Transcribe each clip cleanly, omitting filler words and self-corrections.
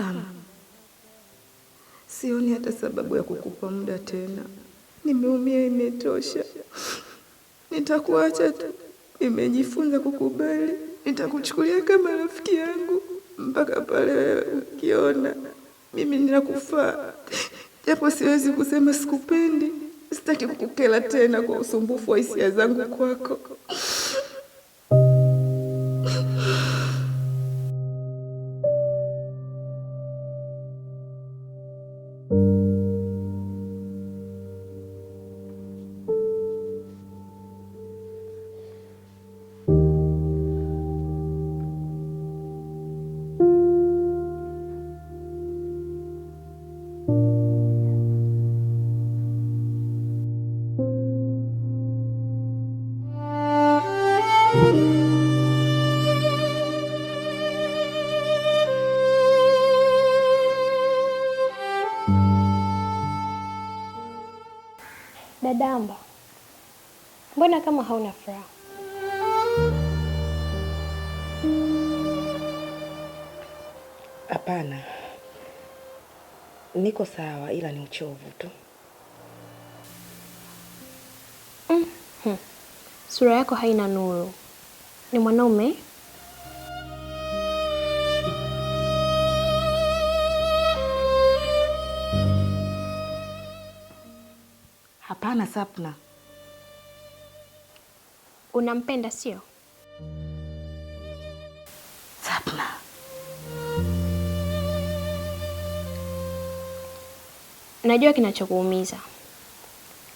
Sam, sioni hata sababu ya kukupa muda tena. Nimeumia, imetosha. Nitakuacha tu. Nimejifunza kukubali. Nitakuchukulia kama rafiki yangu mpaka pale wewe ukiona mimi ninakufaa. Japo siwezi kusema sikupendi. Sitaki kukukela tena kwa usumbufu wa hisia zangu kwako. Dadamba, mbona kama hauna furaha? Hapana. Niko sawa ila ni uchovu tu. Sura yako haina nuru. Ni mwanaume? Hapana Sapna. Unampenda sio? Sapna. Najua kinachokuumiza.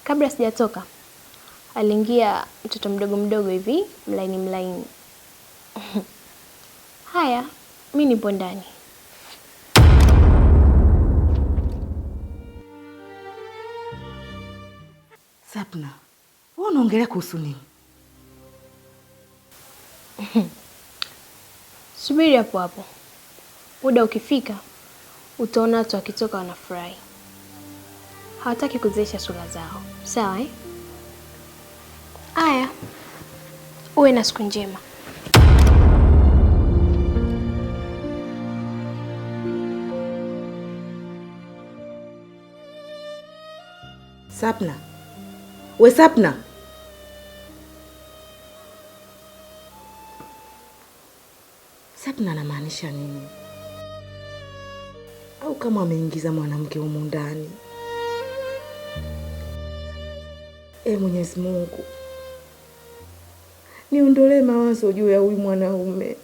Kabla sijatoka, aliingia mtoto mdogo hivi, mlaini. Haya, mimi nipo ndani. Sapna, wewe unaongelea kuhusu nini? Subiri hapo. Muda ukifika, utaona watu wakitoka wanafurahi. Hawataki kuzeesha sura zao. Sawa eh? Aya. Uwe na siku njema. Sapna. We Sapna. Sapna anamaanisha nini? Au kama ameingiza mwanamke humu ndani? Mwenyezi Mungu, niondolee mawazo juu ya huyu mwanaume.